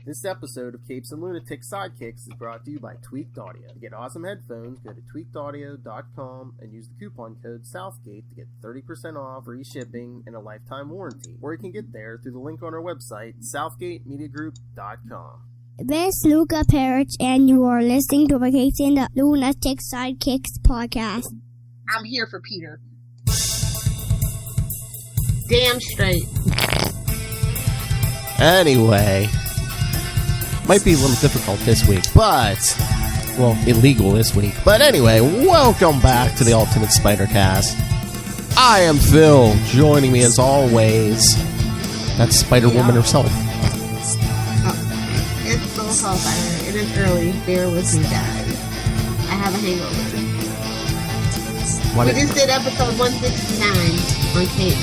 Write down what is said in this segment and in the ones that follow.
This episode of Capes and Lunatic Sidekicks is brought to you by Tweaked Audio. To get awesome headphones, go to tweakedaudio.com and use the coupon code Southgate to get 30% off, free shipping, and a lifetime warranty. Or you can get there through the link on our website, southgatemediagroup.com. This is Luca Perich, and you are listening to the Capes and the Lunatic Sidekicks podcast. I'm here for Peter. Damn straight. Anyway, might be a little difficult this week, but, well, illegal this week. But anyway, welcome back to the Ultimate Spider-Cast. I am Phil. Joining me as always, that's Spider-Woman herself. Oh, it's so hellfire. It is early. Bear with me, guys. I have a hangover. We just did episode 169 on Kate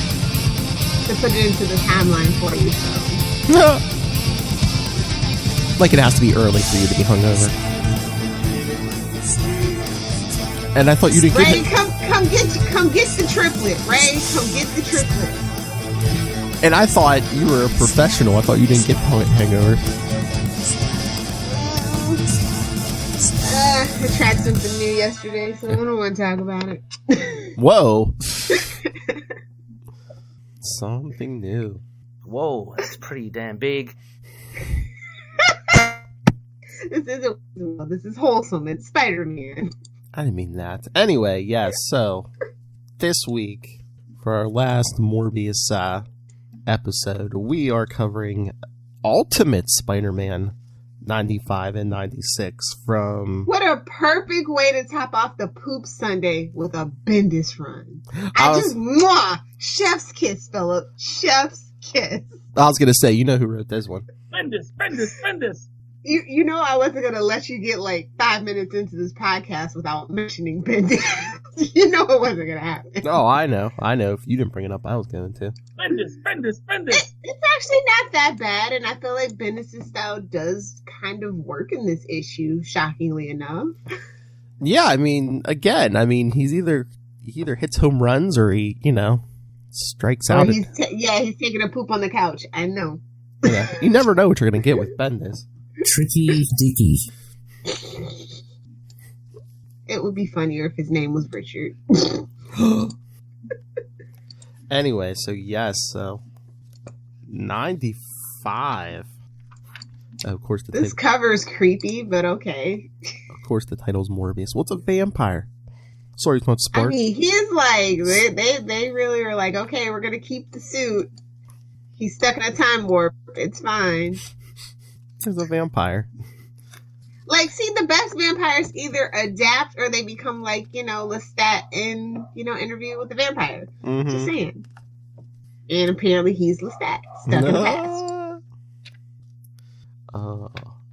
to put it into the timeline for you, so. Like it has to be early for you to be hungover. And I thought you didn't Ray, come get the triplet. Ray, come get the triplet. And I thought you were a professional. I thought you didn't get hangovers. I tried something new yesterday, so I don't want to talk about it. Whoa. Something new. Whoa, that's pretty damn big. This is wholesome. It's Spider-Man. I didn't mean that. Anyway, yes, so this week, for our last Morbius episode, we are covering Ultimate Spider-Man 95 and 96 from... What a perfect way to top off the Poop Sunday with a Bendis run. Mwah! Chef's kiss, Philip. Chef's kiss. I was going to say, you know who wrote this one. Bendis. You know I wasn't going to let you get like 5 minutes into this podcast without mentioning Bendis. You know it wasn't going to happen. Oh, I know. If you didn't bring it up, I was going to. Bendis. It's actually not that bad, and I feel like Bendis' style does kind of work in this issue, shockingly enough. Yeah, I mean, he either hits home runs or he, strikes out. He's taking a poop on the couch. I know. Yeah, you never know what you're going to get with Bendis. Tricky Dicky. It would be funnier if his name was Richard. Anyway, so 95. Of course, this cover is creepy, but okay. Of course, the title's Morbius. What's a vampire? Sorry, it's not Spark. I mean, he's like, they really are like, okay, we're gonna keep the suit. He's stuck in a time warp. It's fine. He's a vampire. Like, see, the best vampires either adapt or they become like, Lestat in, Interview with the Vampire. Mm-hmm. Just saying. And apparently he's Lestat, stuck in the past.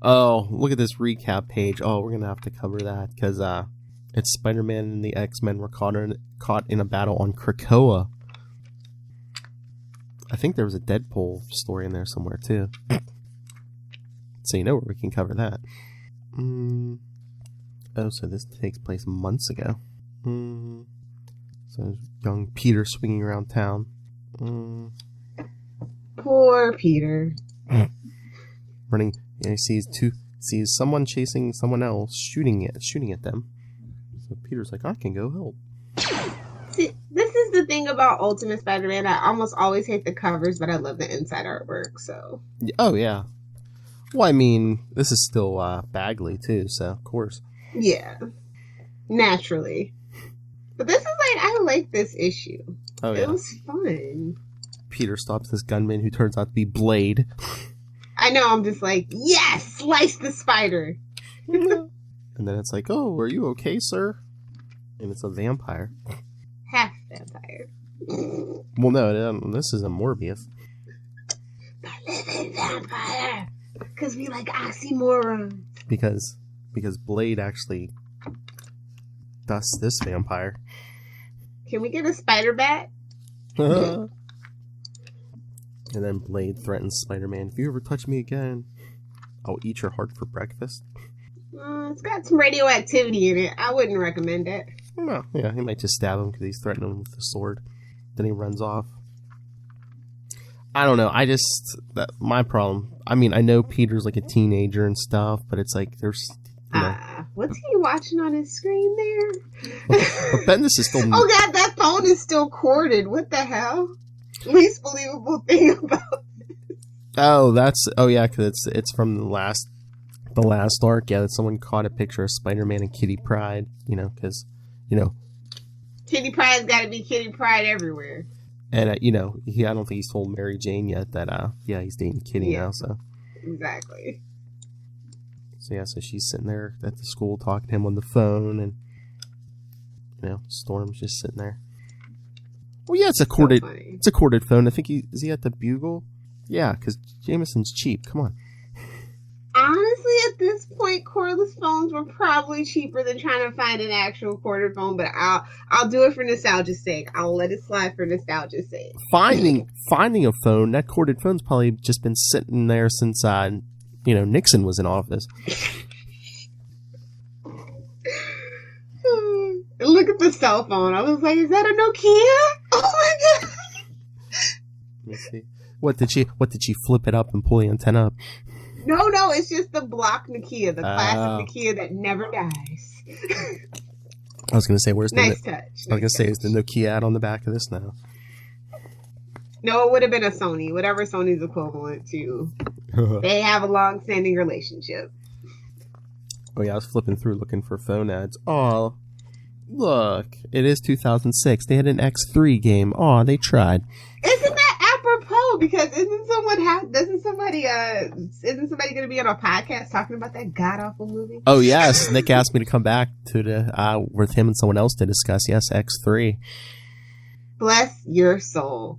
Oh, look at this recap page. Oh, we're gonna have to cover that because it's Spider-Man and the X-Men were caught in a battle on Krakoa. I think there was a Deadpool story in there somewhere too. So you know where we can cover that. Oh, so this takes place months ago. So young Peter swinging around town. Poor Peter. Running, he sees someone chasing someone else, shooting at them. So Peter's like, I can go help. See, this is the thing about Ultimate Spider-Man. I almost always hate the covers, but I love the inside artwork. So. Oh yeah. Well, I mean, this is still Bagley too, so of course. Yeah, naturally. But this is I like this issue. Oh yeah, it was fun. Peter stops this gunman who turns out to be Blade. I know. I'm just like, yes, slice the spider. And then it's like, oh, are you okay, sir? And it's a vampire. Half vampire. Well, no, this is a Morbius. The living vampire. Because we like oxymoron. Because Blade actually dusts this vampire. Can we get a spider bat? And then Blade threatens Spider-Man, if you ever touch me again, I'll eat your heart for breakfast. It's got some radioactivity in it. I wouldn't recommend it. Well, yeah, he might just stab him because he's threatening him with the sword. Then he runs off. I don't know. My problem, I mean, I know Peter's like a teenager and stuff, but it's like there's. What's he watching on his screen there? But Bendis is still. Oh God, that phone is still corded. What the hell? Least believable thing about this. Oh yeah, because it's from the last arc. Yeah, that someone caught a picture of Spider-Man and Kitty Pryde. Because Kitty Pryde's got to be Kitty Pryde everywhere. And I don't think he's told Mary Jane yet that he's dating Kitty now. So exactly. So she's sitting there at the school talking to him on the phone, and Storm's just sitting there. Well, yeah, it's a corded phone. I think is he at the Bugle? Yeah, because Jameson's cheap. Come on. Honestly, at this point, cordless phones were probably cheaper than trying to find an actual corded phone. But I'll do it for nostalgia's sake. I'll let it slide for nostalgia's sake. Finding a phone, that corded phone's probably just been sitting there since Nixon was in office. Look at the cell phone. I was like, is that a Nokia? Oh my God. Let me see. What did she flip it up and pull the antenna up? No, it's just the block Nokia, the classic Nokia that never dies. I was going to say, where's nice touch. I was going to say, is the Nokia ad on the back of this now? No, it would have been a Sony, whatever Sony's equivalent to. They have a long-standing relationship. Oh yeah, I was flipping through looking for phone ads. Oh, look, it is 2006. They had an X3 game. Oh, they tried. Isn't that apropos? Because isn't somebody going to be on a podcast talking about that god-awful movie? Oh yes, Nick asked me to come back to with him and someone else to discuss. Yes, X3. Bless your soul.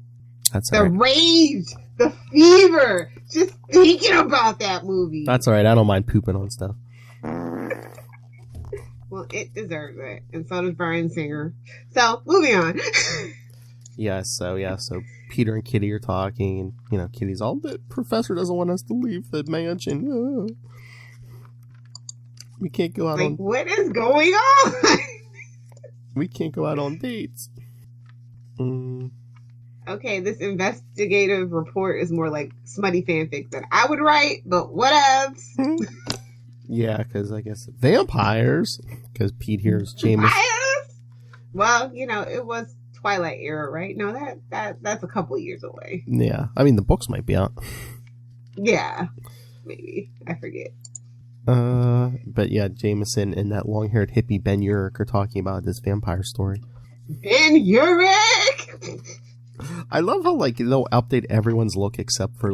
That's the all right. rage, the fever, just thinking about that movie. That's all right. I don't mind pooping on stuff. Well, it deserves it, and so does Bryan Singer. So, moving on. So Peter and Kitty are talking, and Kitty's all, the professor doesn't want us to leave the mansion. We can't go out on. What is going on? We can't go out on dates. Okay, this investigative report is more like smutty fanfic that I would write, but whatevs. Yeah, because I guess vampires. Because Pete hears James. Well, it was Twilight era, right? No, that's a couple years away. Yeah, I mean the books might be out. Yeah, maybe I forget. But yeah, Jameson and that long-haired hippie Ben Urich are talking about this vampire story. Ben Urich. I love how they'll update everyone's look except for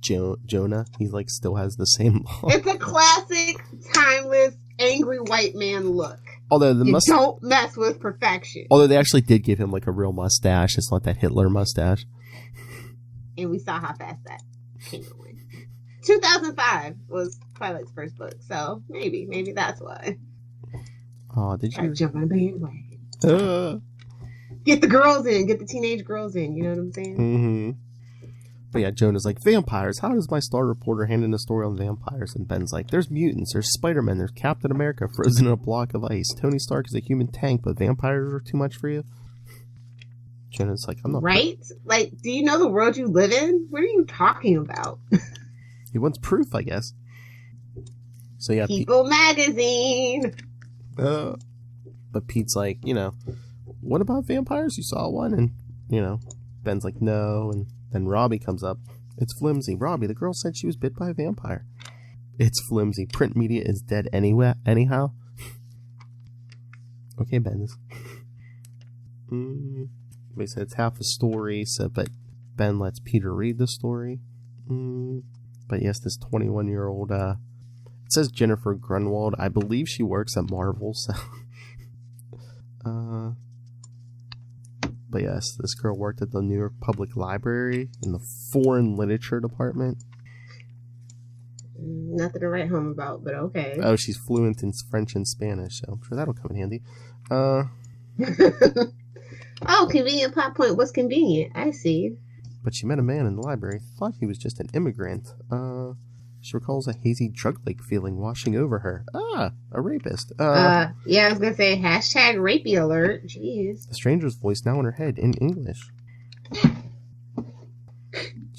Jonah. He still has the same look. It's a classic, timeless, angry white man look. Although don't mess with perfection. Although they actually did give him a real mustache. It's not that Hitler mustache. And we saw how fast that came away. 2005 was Twilight's first book, so maybe that's why. Oh, did you jump on a bandwagon? Get the girls in, get the teenage girls in. You know what I'm saying? Mm-hmm. But yeah, Jonah's like, vampires. How does my star reporter hand in a story on vampires? And Ben's like, there's mutants, there's Spider-Man, there's Captain America frozen in a block of ice. Tony Stark is a human tank, but vampires are too much for you. Jonah's like, I'm not. Right? Do you know the world you live in? What are you talking about? He wants proof, I guess. So yeah, People Magazine. But Pete's like, what about vampires? You saw one? And, Ben's like, no. And then Robbie comes up. It's flimsy. Robbie, the girl said she was bit by a vampire. It's flimsy. Print media is dead anyhow. Okay, Ben. They said it's half a story, but Ben lets Peter read the story. But yes, this 21-year-old, it says Jennifer Grunwald. I believe she works at Marvel, so... But yes, this girl worked at the New York Public Library in the Foreign Literature Department. Nothing to write home about, but okay. Oh, she's fluent in French and Spanish, so I'm sure that'll come in handy. Oh, convenient plot point. What's convenient? I see. But she met a man in the library, thought he was just an immigrant. She recalls a hazy drug-like feeling washing over her. A rapist. Yeah, I was gonna say hashtag rapey alert. Jeez. The stranger's voice now in her head in English.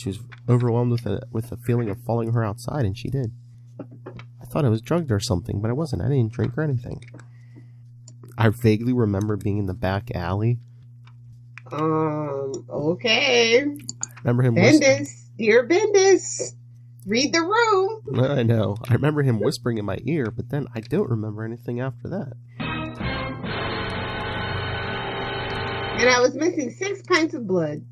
She was overwhelmed with a feeling of following her outside, and she did. I thought I was drugged or something, but I wasn't. I didn't drink or anything. I vaguely remember being in the back alley. Okay. I remember him Bendis. Dear Bendis. Read the room. I know. I remember him whispering in my ear, but then I don't remember anything after that. And I was missing 6 pints of blood.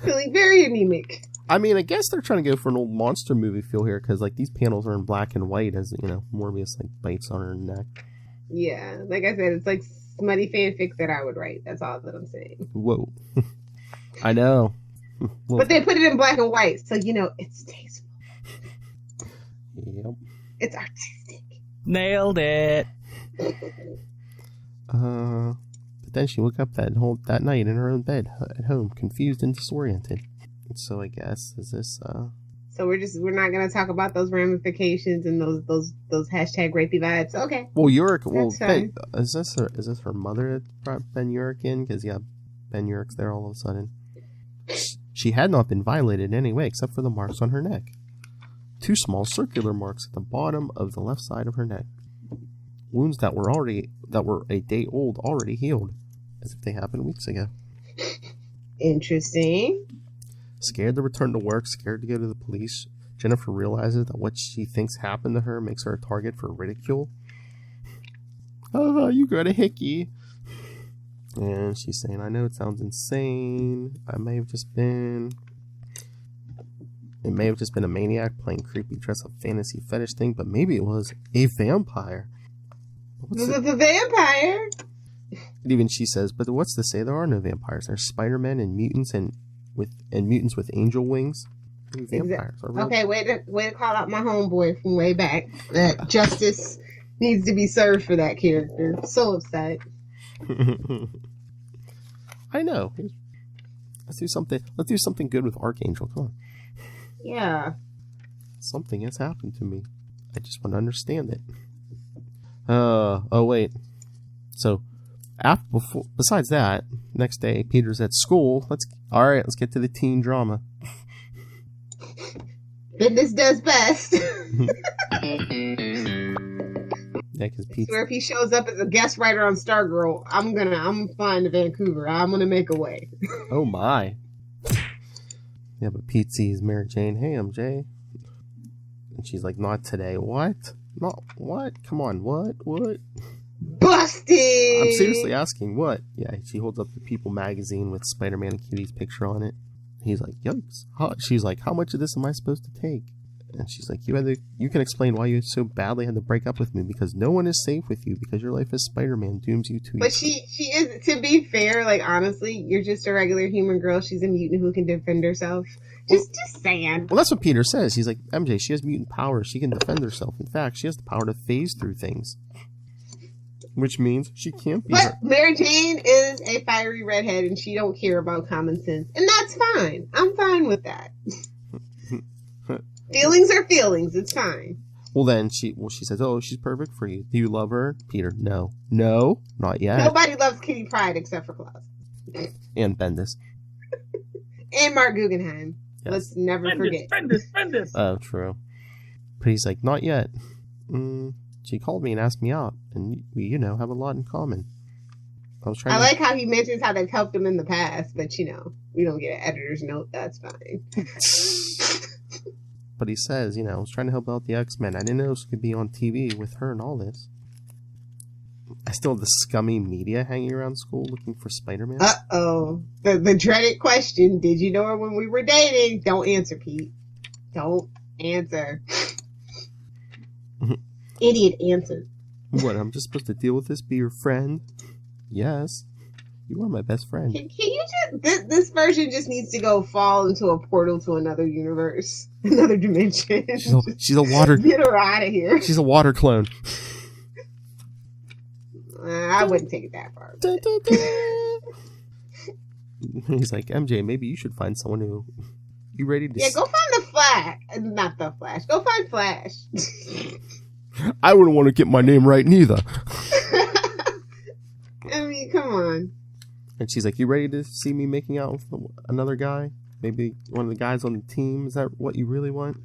Feeling very anemic. I mean, I guess they're trying to go for an old monster movie feel here, because like these panels are in black and white as, you know, Morbius like bites on her neck. Yeah, like I said, it's like smutty fanfic that I would write. That's all that I'm saying. Whoa. I know. Well, but they put it in black and white, so you know it's tasteful. Yep. It's artistic. Nailed it. But then she woke up that night in her own bed at home, confused and disoriented. So I guess is this. So we're not gonna talk about those ramifications and those hashtag rapey vibes. Okay. Well, Uric. Well, fine. is this her mother that brought Ben Uric in? Because yeah, Ben Uric's there all of a sudden. She had not been violated in any way except for the marks on her neck. 2 small circular marks at the bottom of the left side of her neck. Wounds that were a day old, already healed, as if they happened weeks ago. Interesting. Scared to return to work, scared to go to the police, Jennifer realizes that what she thinks happened to her makes her a target for ridicule. Oh, you got a hickey. And she's saying, I know it sounds insane. It may have just been a maniac playing creepy dress-up fantasy fetish thing, but maybe it was a vampire. This is a vampire. And even she says, but what's to say there are no vampires? There's Spider-Men and mutants mutants with angel wings. Vampires. Okay, way to call out my homeboy from way back. That justice needs to be served for that character. So upset. I know. Let's do something good with Archangel. Come on. Yeah. Something has happened to me. I just want to understand it. Oh wait. So, besides that, next day Peter's at school. Let's get to the teen drama. Fitness does best. Yeah, because Pete. I swear if he shows up as a guest writer on Stargirl, I'm flying to Vancouver. I'm gonna make a way. Oh my. Yeah, but Pete sees Mary Jane. Hey, MJ. And she's like, not today. What? Not what? Come on, what? Busted! I'm seriously asking, what? Yeah, she holds up the People magazine with Spider-Man and Cutie's picture on it. He's like, yikes. She's like, how much of this am I supposed to take? And she's like, you can explain why you so badly had to break up with me, because no one is safe with you, because your life as Spider-Man dooms you to... But she is, to be fair, like, honestly, you're just a regular human girl. She's a mutant who can defend herself. Just saying. Well, that's what Peter says. He's like, MJ, she has mutant powers. She can defend herself. In fact, she has the power to phase through things. Which means she can't be... But Mary Jane is a fiery redhead, and she don't care about common sense. And that's fine. I'm fine with that. Feelings are feelings. It's fine. Well, then she says, oh, she's perfect for you. Do you love her? Peter, no. No, not yet. Nobody loves Kitty Pryde except for Klaus. And Bendis. And Mark Guggenheim. Yes. Let's never forget. Bendis. Oh, true. But he's like, not yet. She called me and asked me out. And we, have a lot in common. I like how he mentions how they've helped him in the past. But, we don't get an editor's note. That's fine. But he says, I was trying to help out the X-Men. I didn't know this could be on TV with her and all this. I still have the scummy media hanging around school looking for Spider-Man. Uh-oh. The dreaded question, did you know her when we were dating? Don't answer, Pete. Don't answer. Idiot answer. What, I'm just supposed to deal with this? Be your friend? Yes. You are my best friend. Can you just... This version just needs to go fall into a portal to another universe. Another dimension. She's a water... Get her out of here. She's a water clone. I wouldn't take it that far. He's like, MJ, maybe you should find someone who... You ready to... Yeah, go find the Flash. Not the Flash. Go find Flash. I wouldn't want to get my name right neither. I mean, come on. And she's like, you ready to see me making out with another guy? Maybe one of the guys on the team. Is that what you really want?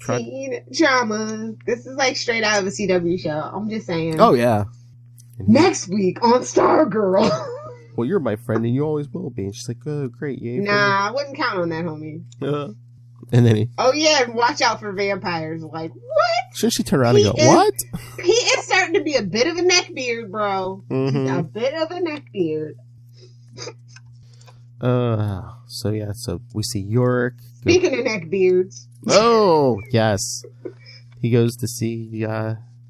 Teen drama. This is like straight out of a CW show. I'm just saying. Oh, yeah. Next week on Stargirl. Well, you're my friend and you always will be. And she's like, oh, great. Yay. Nah, I wouldn't count on that, homie. And then oh, yeah, and watch out for vampires. Like, what? Shouldn't she turn around and go, what? He is starting to be a bit of a neckbeard, bro. Mm-hmm. A bit of a neckbeard. So we see Yorick. Speaking of neckbeards. Oh, yes. He goes to see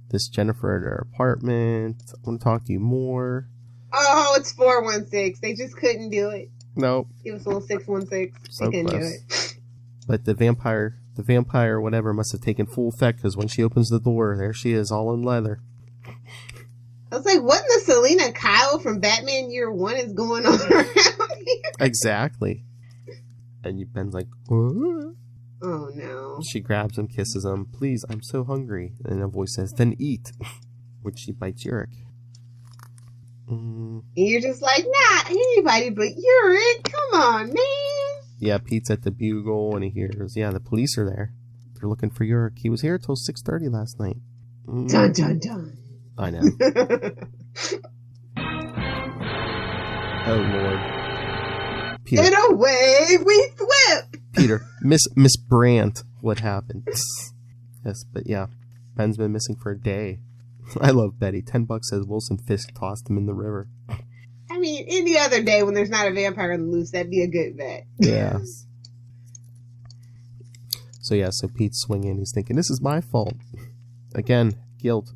this Jennifer at her apartment. I want to talk to you more. Oh, it's 416. They just couldn't do it. Nope. It was a little 616. So they couldn't close. do it. But the vampire whatever must have taken full effect because when she opens the door, there she is, all in leather. I was like, what in the Selena Kyle from Batman Year 1 is going on around here? Exactly. And Ben's like, what? Oh, no. She grabs him, kisses him. Please, I'm so hungry. And a voice says, then eat. Which she bites Yorick. And you're just like, not anybody but Yorick. Come on, man. Yeah, Pete's at the Bugle, and he hears, the police are there. They're looking for Yorick. He was here till 6:30 last night. Dun, dun, dun. I know. Oh, Lord. Peter. In a way, we flip. Peter, Miss Brandt, what happened? Yes, but yeah, Ben's been missing for a day. I love Betty. $10 says Wilson Fisk tossed him in the river. I mean, any other day when there's not a vampire on the loose, that'd be a good bet. Yeah. So Pete's swinging. He's thinking, this is my fault. Again, guilt.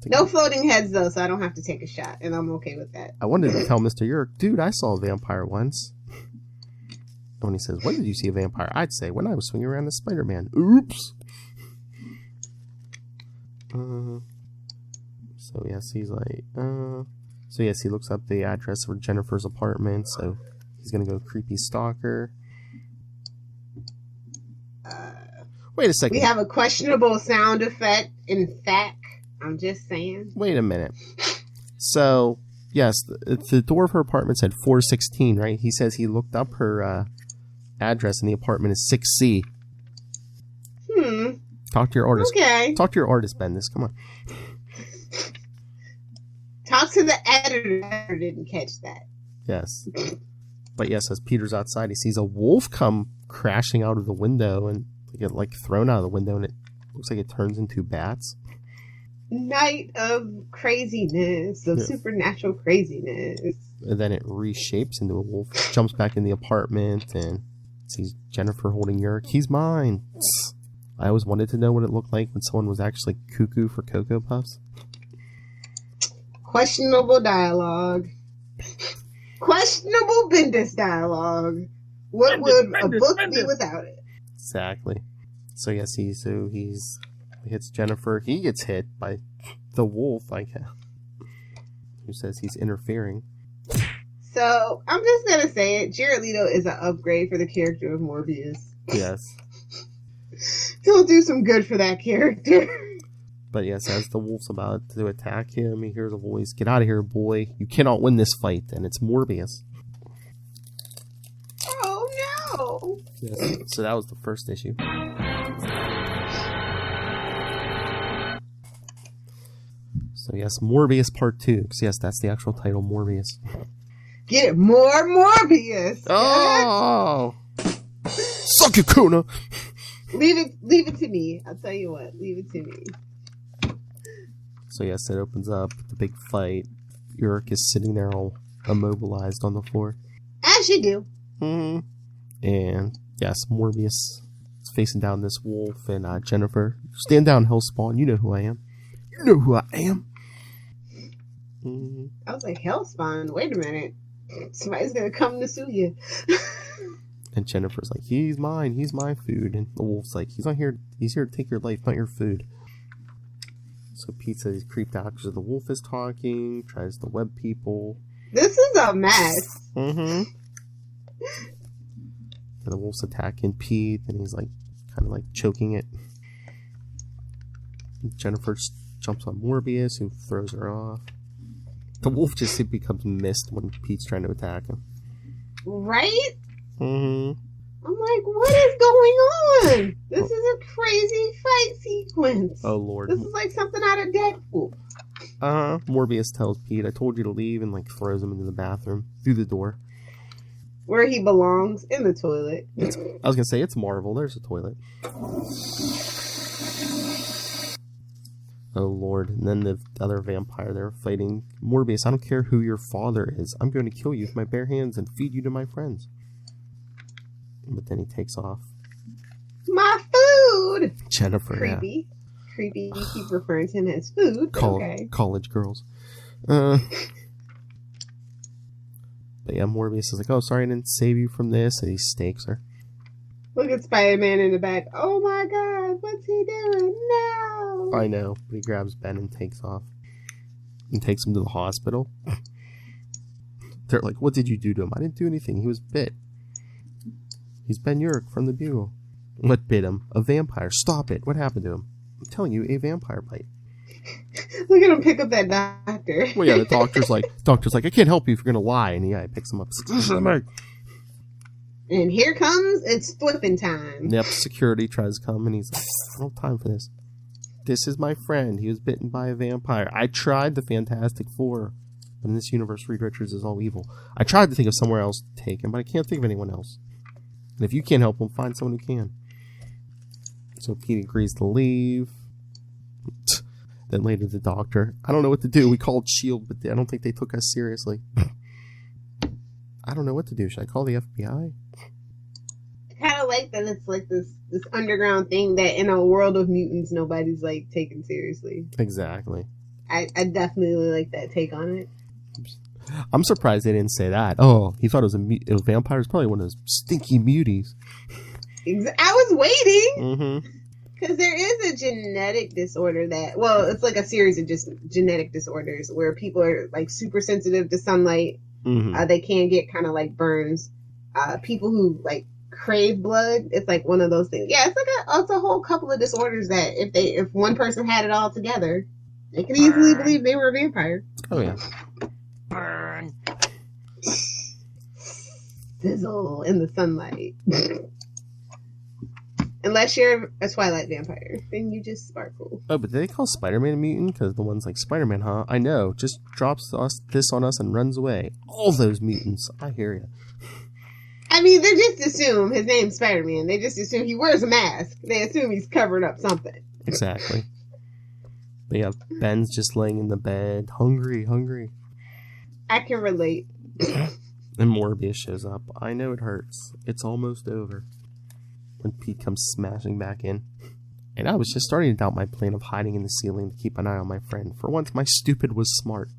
No floating heads, though, so I don't have to take a shot, and I'm okay with that. I wanted to tell Mr. Yorick, dude, I saw a vampire once. And when he says, when did you see a vampire? I'd say, when I was swinging around the Spider-Man. Oops. So yes, he's like, so yes, he looks up the address for Jennifer's apartment, so he's gonna go creepy stalker. Wait a second. We have a questionable sound effect, in fact. I'm just saying. Wait a minute. So, yes, the door of her apartment said 416, right? He says he looked up her address and the apartment is 6C. Talk to your artist. Okay. Talk to your artist, Bendis. Come on. Talk to the editor. The editor didn't catch that. Yes. But yes, as Peter's outside, he sees a wolf come crashing out of the window and get thrown out of the window, and it looks like it turns into bats. Night of craziness, of supernatural craziness. And then it reshapes into a wolf, jumps back in the apartment, and sees Jennifer holding Yorick. He's mine. I always wanted to know what it looked like when someone was actually cuckoo for Cocoa Puffs. Questionable dialogue. Questionable Bendis dialogue. What would a book be without it? Exactly. So yes, he hits Jennifer. He gets hit by the wolf, who says he's interfering. So I'm just gonna say it. Jared Leto is an upgrade for the character of Morbius. Yes. He'll do some good for that character. But yes, as the wolf's about to attack him, he hears a voice, "Get out of here, boy. You cannot win this fight." And it's Morbius. Oh, no. Yes. So that was the first issue. So yes, Morbius Part 2. Because yes, that's the actual title, Morbius. Get it, more Morbius. Oh! Suck it, Kuna! Leave it to me. I'll tell you what. Leave it to me. So yes, it opens up the big fight. Yorick is sitting there all immobilized on the floor. As you do. Mm-hmm. And yes, Morbius is facing down this wolf, and Jennifer, stand down, Hellspawn. You know who I am. You know who I am. Mm-hmm. I was like, Hellspawn? Wait a minute. Somebody's gonna come to sue you. And Jennifer's like, he's mine, he's my food. And the wolf's like, he's here to take your life, not your food. So Pete says he's creeped out because the wolf is talking, tries to web people. This is a mess. Mm-hmm. And the wolf's attacking Pete, and he's kind of choking it. And Jennifer jumps on Morbius, who throws her off. The wolf just becomes mist when Pete's trying to attack him. Right? Mm-hmm. I'm like, what is going on? This is a crazy fight sequence. Oh, Lord. This is like something out of Deadpool. Morbius tells Pete, I told you to leave, and, like, throws him into the bathroom, through the door. Where he belongs, in the toilet. I was gonna say, it's Marvel. There's a toilet. Oh, Lord. And then the other vampire, they're fighting. Morbius, I don't care who your father is. I'm going to kill you with my bare hands and feed you to my friends. But then he takes off. My food! Jennifer, Creepy. Yeah. Creepy. You keep referring to him as food. Okay. College girls. But yeah, Morbius is like, oh, sorry I didn't save you from this. And he stakes her. Look at Spider-Man in the back. Oh my god, what's he doing? No! I know, but he grabs Ben and takes off. And takes him to the hospital. They're like, what did you do to him? I didn't do anything. He was bit. He's Ben Urich from the Bugle. What bit him? A vampire. Stop it. What happened to him? I'm telling you, a vampire bite. Look at him pick up that doctor. Well, yeah, the doctor's like, I can't help you if you're going to lie. And yeah, he picks him up. And here comes, it's flipping time. Yep, security tries to come, and he's like, I don't have time for this. This is my friend. He was bitten by a vampire. I tried the Fantastic Four, but in this universe, Reed Richards is all evil. I tried to think of somewhere else to take him, but I can't think of anyone else. And if you can't help him, find someone who can. So Pete agrees to leave. Then later the doctor, I don't know what to do. We called S.H.I.E.L.D., but I don't think they took us seriously. I don't know what to do. Should I call the FBI? I kind of like that it's like this underground thing that in a world of mutants nobody's like taken seriously. Exactly. I definitely like that take on it. I'm surprised they didn't say that. Oh, he thought it was a vampire. It's probably one of those stinky muties. I was waiting. Mm-hmm. Because there is a genetic disorder that, well, it's like a series of just genetic disorders where people are like super sensitive to sunlight. Mm-hmm. They can get kind of like burns. People who like crave blood, it's like one of those things. Yeah, it's like it's a whole couple of disorders that if one person had it all together, they could easily believe they were a vampire. Oh yeah. Burn. Sizzle in the sunlight. Unless you're a Twilight vampire, then you just sparkle. Oh, but did they call Spider-Man a mutant? Because the one's like, Spider-Man, huh? I know. Just drops this on us and runs away. All those mutants. I hear you. I mean, they just assume his name's Spider-Man. They just assume he wears a mask. They assume he's covering up something. Exactly. But yeah, Ben's just laying in the bed. Hungry. I can relate. And Morbius shows up. I know it hurts. It's almost over. When Pete comes smashing back in. And I was just starting to doubt my plan of hiding in the ceiling to keep an eye on my friend. For once, my stupid was smart.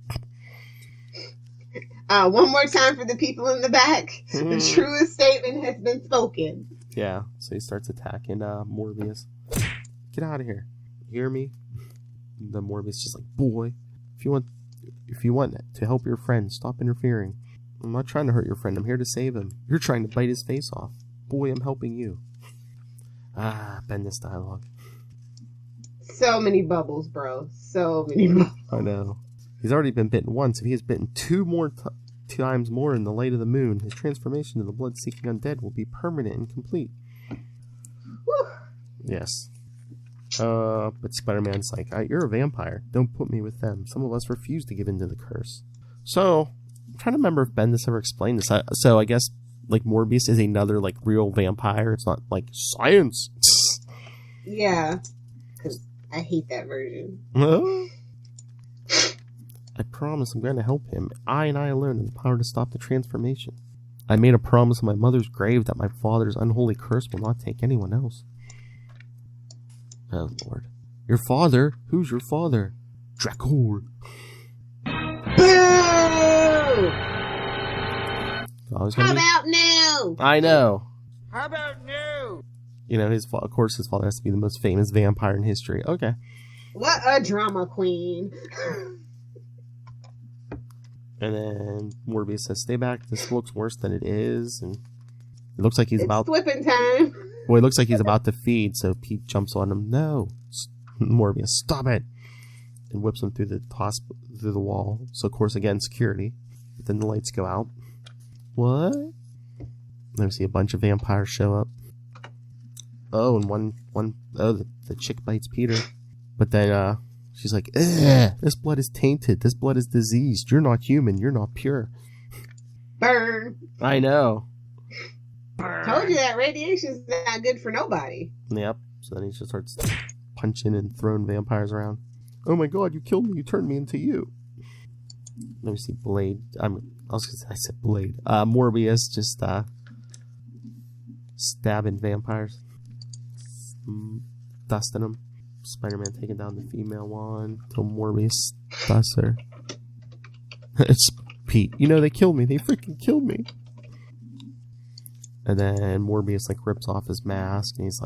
One more time for the people in the back. The truest statement has been spoken. Yeah, so he starts attacking Morbius. Get out of here. You hear me? The Morbius just like, boy, if you want to help your friend, stop interfering. I'm not trying to hurt your friend. I'm here to save him. You're trying to bite his face off. Boy, I'm helping you. Bendis dialogue. So many bubbles, bro. So many bubbles. I know. He's already been bitten once. If he is bitten two times more in the light of the moon, his transformation to the blood-seeking undead will be permanent and complete. Whew. Yes. But Spider-Man's like, you're a vampire. Don't put me with them. Some of us refuse to give in to the curse. So, I'm trying to remember if Bendis ever explained this. So I guess like Morbius is another like real vampire. It's not like science. Yeah, because I hate that version. I promise I'm going to help him. I and I alone have the power to stop the transformation. I made a promise on my mother's grave that my father's unholy curse will not take anyone else. Oh Lord. Your father? Who's your father? Dracula. Boo! How about now? I know. How about new? You know, of course his father has to be the most famous vampire in history. Okay. What a drama queen. And then Morbius says, stay back. This looks worse than it is. And it looks like he's about... flipping time. Well, it looks like he's about to feed, so Pete jumps on him. No. Morbius, stop it. And whips him through the wall. So, of course, again, security. But then the lights go out. What? Then we see a bunch of vampires show up. Oh, and the chick bites Peter. But then she's like, this blood is tainted. This blood is diseased. You're not human. You're not pure. Burn. I know. Told you that radiation's not good for nobody. Yep. So then he just starts punching and throwing vampires around. Oh my god, you killed me. You turned me into you. Let me see Blade. I said Blade. Morbius just stabbing vampires. Dusting them. Spider-Man taking down the female one. Till Morbius dusts her. It's Pete. You know, they killed me. They freaking killed me. And then Morbius rips off his mask and he's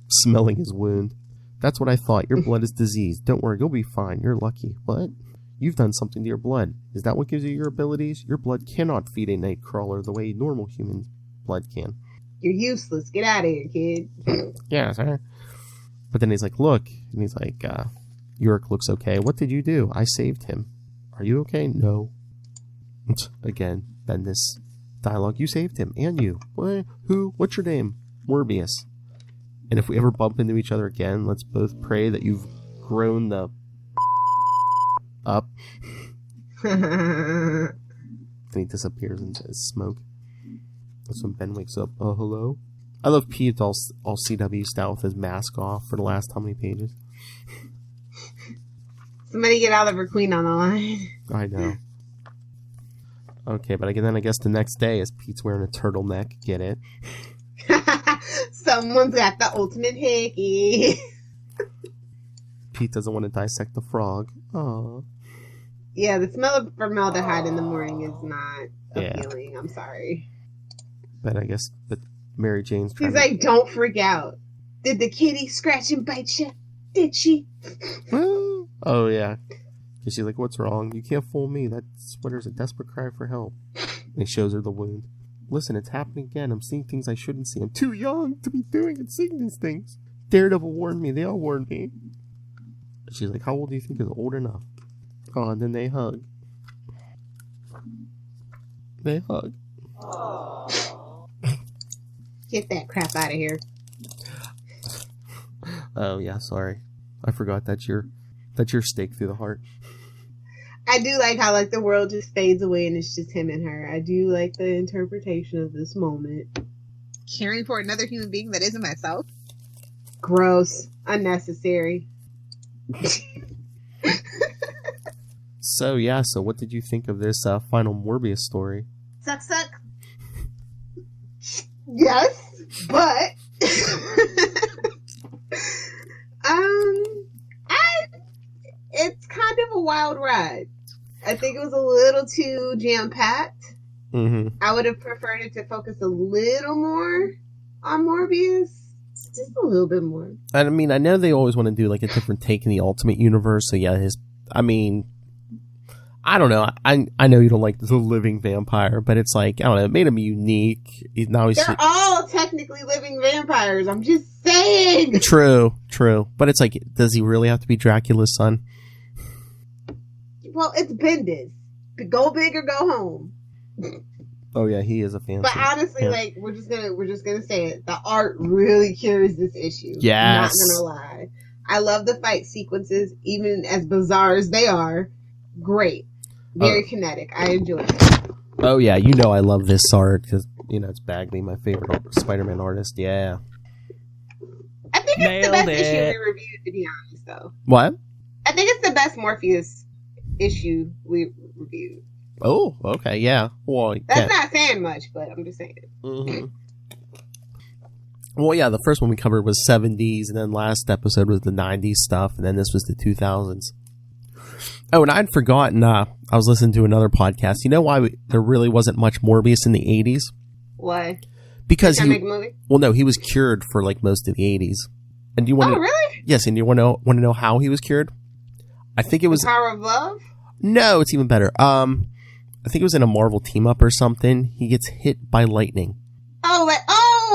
smelling his wound. That's what I thought. Your blood is diseased. Don't worry, you'll be fine. You're lucky. What? You've done something to your blood. Is that what gives you your abilities? Your blood cannot feed a nightcrawler the way normal human blood can. You're useless. Get out of here, kid. Yeah, sorry. But then he's like, look. And he's like, Yorick looks okay. What did you do? I saved him. Are you okay? No. Again, then this dialogue. You saved him. And you. What? Who? What's your name? Morbius. And if we ever bump into each other again, let's both pray that you've grown the up. Then he disappears into his smoke. That's when Ben wakes up. Oh, hello? I love Pete all CW style with his mask off for the last how many pages? Somebody get Oliver Queen on the line. I know. Okay, but then I guess the next day is Pete's wearing a turtleneck. Get it? Someone's got the ultimate hickey. Pete doesn't want to dissect the frog. Aww. Yeah, the smell of formaldehyde in the morning is not appealing. I'm sorry. But I guess Mary Jane's trying He's like, don't freak out. Did the kitty scratch and bite you? Did she? Oh, yeah. And she's like, what's wrong? You can't fool me. That sweater's a desperate cry for help. And he shows her the wound. Listen, it's happening again. I'm seeing things I shouldn't see. I'm too young to be doing and seeing these things. Daredevil warned me. They all warned me. And she's like, how old do you think is old enough? Oh, and then they hug. They hug. Get that crap out of here. Oh, yeah, sorry. I forgot that's your stake through the heart. I do like how the world just fades away and it's just him and her. I do like the interpretation of this moment. Caring for another human being that isn't myself? Gross. Unnecessary. So what did you think of this final Morbius story? Suck. Yes, but it's kind of a wild ride. I think it was a little too jam-packed. Mm-hmm. I would have preferred it to focus a little more on Morbius. Just a little bit more. I mean, I know they always want to do a different take in the Ultimate Universe, so yeah, I don't know. I know you don't like the living vampire, but it's I don't know, it made him unique. They're all technically living vampires. I'm just saying. True. But it's does he really have to be Dracula's son? Well, it's Bendis. Go big or go home. Oh yeah, he is a fan. But honestly, we're just gonna say it. The art really carries this issue. Yes. I'm not gonna lie. I love the fight sequences, even as bizarre as they are. Great. Very kinetic. I enjoy it. Oh yeah, I love this art because it's Bagley, my favorite Spider-Man artist. Yeah. I think it's the best issue we reviewed, to be honest, though. What? I think it's the best Morpheus issue we reviewed. Oh, okay, yeah. Well, that's not saying much, but I'm just saying. Mm-hmm. Well, yeah, the first one we covered was 70s, and then last episode was the 90s stuff, and then this was the 2000s. Oh, and I'd forgotten, I was listening to another podcast. You know why there really wasn't much Morbius in the 80s? Why? Because he... make a movie? Well, no, he was cured for most of the 80s. And do you want really? Yes, and you want to know how he was cured? I think it was... The Power of Love? No, it's even better. I think it was in a Marvel team-up or something. He gets hit by lightning.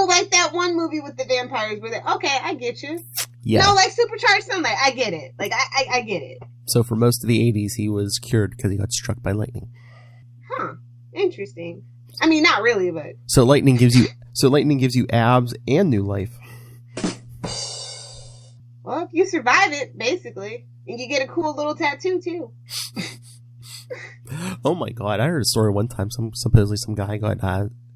Like that one movie with the vampires where okay, I get you. Yeah. No, Supercharged Sunlight, I get it. I get it. So for most of the 80s, he was cured because he got struck by lightning. Huh. Interesting. I mean, not really, but So lightning gives you abs and new life. well, if you survive it, basically, and you get a cool little tattoo too. Oh my god! I heard a story one time. Supposedly some guy got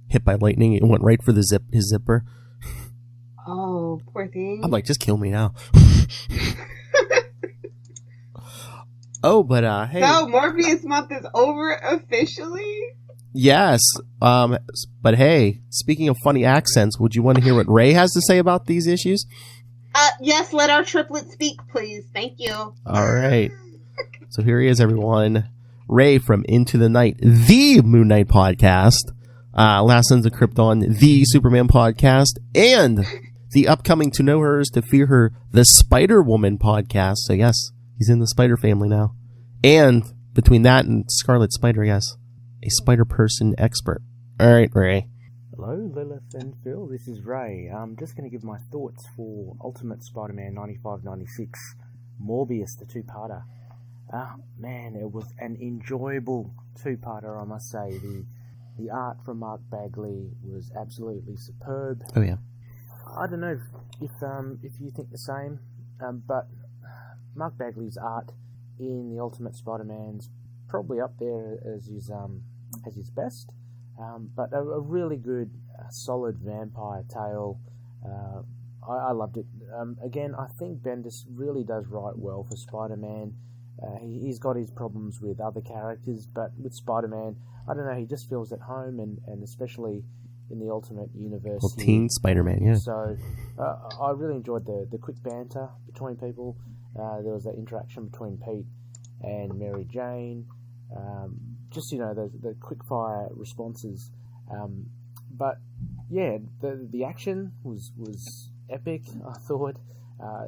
hit by lightning. It went right for his zipper. Oh, poor thing. I'm like, just kill me now. Oh, but hey. So Morbius month is over officially. Yes. But hey, speaking of funny accents, would you want to hear what Ray has to say about these issues? Yes. Let our triplet speak, please. Thank you. All right. So here he is, everyone. Ray from Into the Night, the Moon Knight podcast, Last Sons of Krypton, the Superman podcast, and the upcoming To Know Her Is to Fear Her, the Spider-Woman podcast. So yes, he's in the Spider family now. And between that and Scarlet Spider, yes, a Spider-Person expert. All right, Ray. Hello, Lilith and Phil. This is Ray. I'm just going to give my thoughts for Ultimate Spider-Man 95-96, Morbius, the two-parter. Man, it was an enjoyable two-parter, I must say. The art from Mark Bagley was absolutely superb. Oh yeah. I don't know if you think the same, but Mark Bagley's art in the Ultimate Spider-Man's probably up there as his best. But a really good, solid vampire tale. I loved it. Again, I think Bendis really does write well for Spider-Man. He's got his problems with other characters, but with Spider-Man, I don't know, he just feels at home, and especially in the Ultimate Universe. Well, Teen Spider-Man, yeah. So I really enjoyed the quick banter between people. There was that interaction between Pete and Mary Jane. Just, the quick-fire responses. But, yeah, the action was epic, I thought.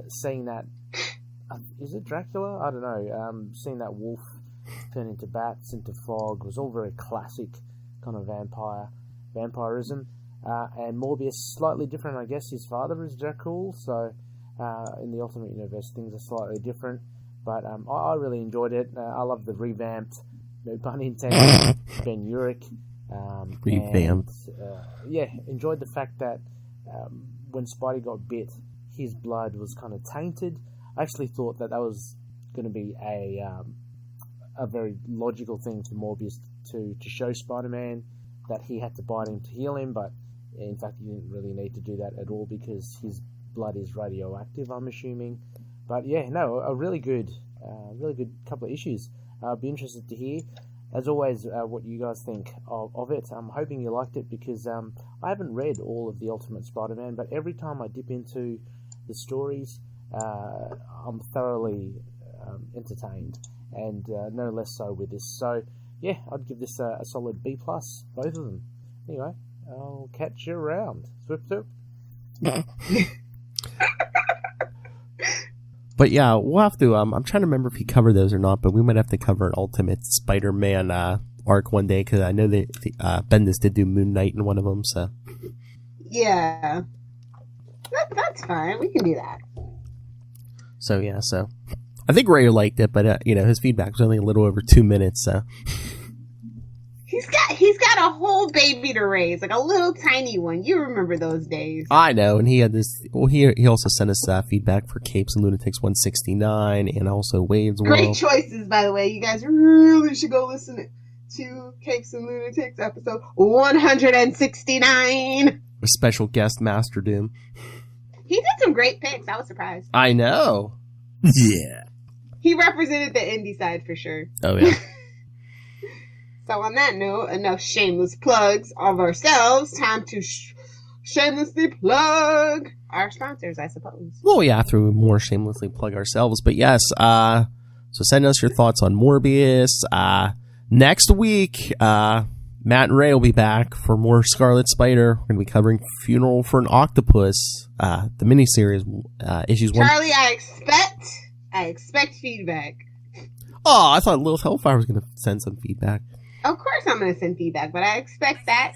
Seeing that... is it Dracula? I don't know. Seeing that wolf turn into bats, into fog, was all very classic kind of vampirism. And Morbius, slightly different, I guess. His father is Dracula, so in the Ultimate Universe, things are slightly different. But I really enjoyed it. I love the revamped, no pun intended, Ben Urich. Revamped. Enjoyed the fact that when Spidey got bit, his blood was kind of tainted. I actually thought that was going to be a very logical thing for Morbius to show Spider-Man, that he had to bite him to heal him, but in fact he didn't really need to do that at all because his blood is radioactive, I'm assuming. But yeah, no, a really good couple of issues. I'll be interested to hear, as always, what you guys think of it. I'm hoping you liked it because I haven't read all of the Ultimate Spider-Man, but every time I dip into the stories, I'm thoroughly entertained, and no less so with this. So yeah, I'd give this a solid B+, both of them. Anyway, I'll catch you around. Swoop swoop. But yeah, we'll have to. I'm trying to remember if he covered those or not, but we might have to cover an Ultimate Spider-Man arc one day, because I know that Bendis did do Moon Knight in one of them. So yeah, that's fine. We can do that. So yeah, I think Ray liked it, but his feedback was only a little over 2 minutes. So he's got a whole baby to raise, like a little tiny one. You remember those days? I know, and he had this. Well, he also sent us feedback for Capes and Lunatics 169, and also Wade's World. Great choices, by the way. You guys really should go listen to Capes and Lunatics episode 169 with special guest Master Doom. He did some great picks. I was surprised. I know. Yeah. He represented the indie side for sure. Oh, yeah. So on that note, enough shameless plugs of ourselves. Time to shamelessly plug our sponsors, I suppose. Well, yeah, through more shamelessly plug ourselves. But yes, so send us your thoughts on Morbius. Next week, Matt and Ray will be back for more Scarlet Spider. We're going to be covering Funeral for an Octopus, the miniseries, issues 1. Charlie, I expect feedback. Oh, I thought Lilith Hellfire was going to send some feedback. Of course I'm going to send feedback, but I expect that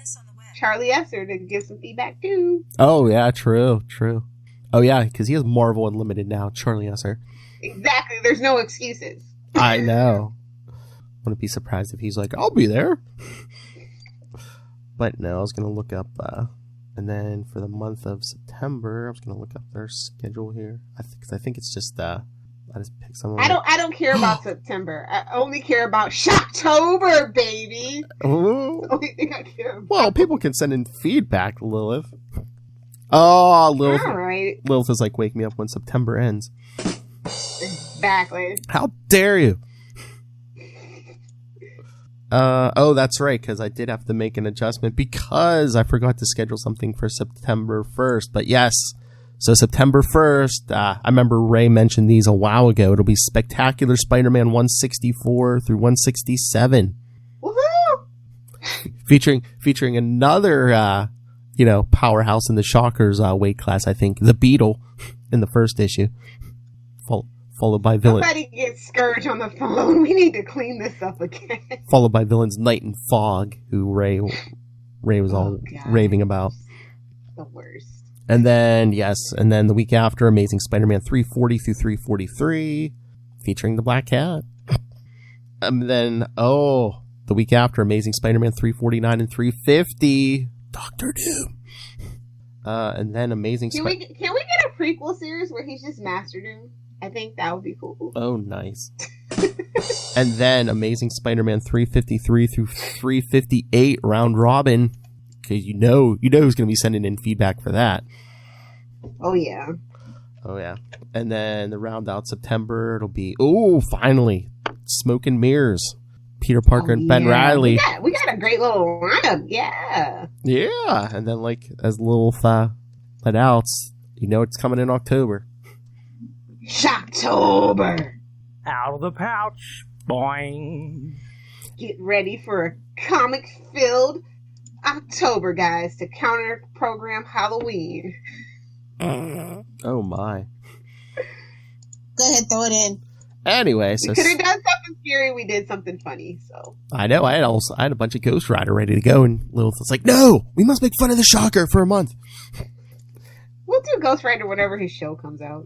Charlie Esser to give some feedback too. Oh, yeah, true. Oh, yeah, because he has Marvel Unlimited now, Charlie Esser. Exactly, there's no excuses. I know. Wouldn't be surprised if he's like, I'll be there. But no, I was going to look up, and then for the month of September, I was going to look up their schedule here. I think it's just, I just picked someone. I don't care about September. I only care about Shocktober, baby. Ooh. That's the only thing I care about. Well, people can send in feedback, Lilith. Oh, Lilith. All right. Lilith is like, wake me up when September ends. Exactly. How dare you? Oh, that's right, because I did have to make an adjustment because I forgot to schedule something for September 1st. But yes, so September 1st, I remember Ray mentioned these a while ago. It'll be Spectacular Spider-Man 164 through 167. Woohoo! Featuring another, powerhouse in the Shockers weight class, I think. The Beetle in the first issue. Followed by villain. Somebody get Scourge on the phone. We need to clean this up again. Followed by villains Night and Fog, who Ray was all raving about. The worst. And then the week after, Amazing Spider-Man 340 through 343, featuring the Black Cat. And then, the week after, Amazing Spider-Man 349 and 350, Doctor Doom. And then Amazing Can we get a prequel series where he's just Master Doom? I think that would be cool. Oh, nice. And then Amazing Spider-Man 353 through 358, Round Robin. Because you know who's going to be sending in feedback for that. Oh, yeah. And then the round out September, it'll be, finally, Smoke and Mirrors. Peter Parker and Ben Riley. We got a great little lineup, yeah. Yeah, and then as Lilith let out, it's coming in October. Shocktober! Out of the pouch. Boing. Get ready for a comic-filled October, guys, to counter-program Halloween. Oh, my. Go ahead, throw it in. Anyway, so... We could have done something scary, we did something funny, so... I know, I had a bunch of Ghost Rider ready to go, and Lilith was like, no! We must make fun of the Shocker for a month! We'll do Ghost Rider whenever his show comes out.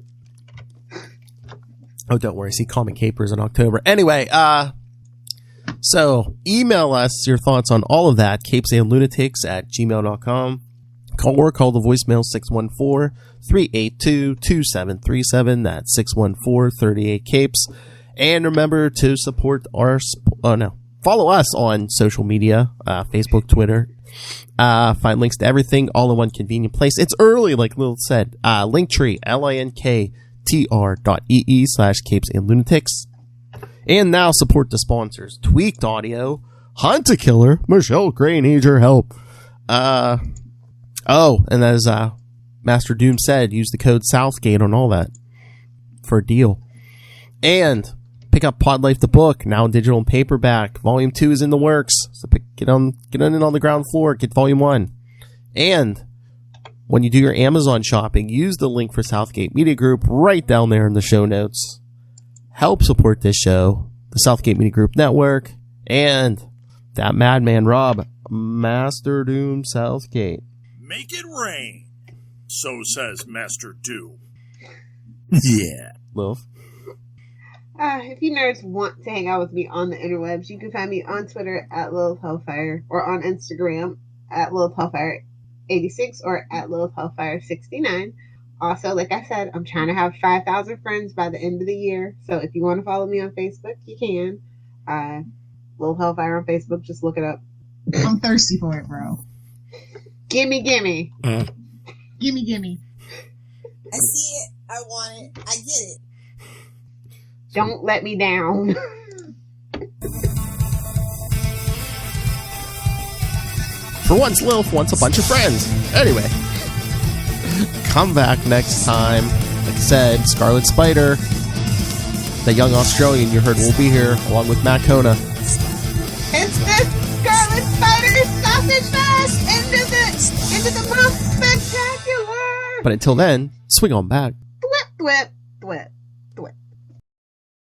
Oh, don't worry. See Comic Capers in October. Anyway, so email us your thoughts on all of that. capesandlunatics@gmail.com. Call the voicemail 614-382-2737. That's 614-38-CAPES. And remember to support follow us on social media, Facebook, Twitter. Find links to everything all in one convenient place. It's early, like Lil said. Linktree, linktr.ee/capesandlunatics. And now support the sponsors. Tweaked Audio, Hunt-A-Killer, Michelle Gray needs your help. And as Master Doom said, use the code Southgate on all that for a deal. And pick up Pod Life the book, now in digital and paperback. Volume 2 is in the works, so get on the ground floor, get Volume 1. And when you do your Amazon shopping, use the link for Southgate Media Group right down there in the show notes. Help support this show, the Southgate Media Group Network, and that madman Rob, Master Doom Southgate. Make it rain, so says Master Doom. Yeah. Lilith. If you nerds want to hang out with me on the interwebs, you can find me on Twitter @LilithHellfire or on Instagram @LilithHellfire86 or @LilithHellfire69. Also, like I said, I'm trying to have 5,000 friends by the end of the year. So if you want to follow me on Facebook, you can. Lilith Hellfire on Facebook, just look it up. I'm thirsty for it, bro. Gimme. Gimme. I see it. I want it. I get it. Don't let me down. For once, Lilith wants a bunch of friends. Anyway, come back next time. Like I said, Scarlet Spider, the young Australian you heard will be here, along with Matt Kona. It's the Scarlet Spider sausage fest into the most spectacular. But until then, swing on back. Thwip, thwip, thwip.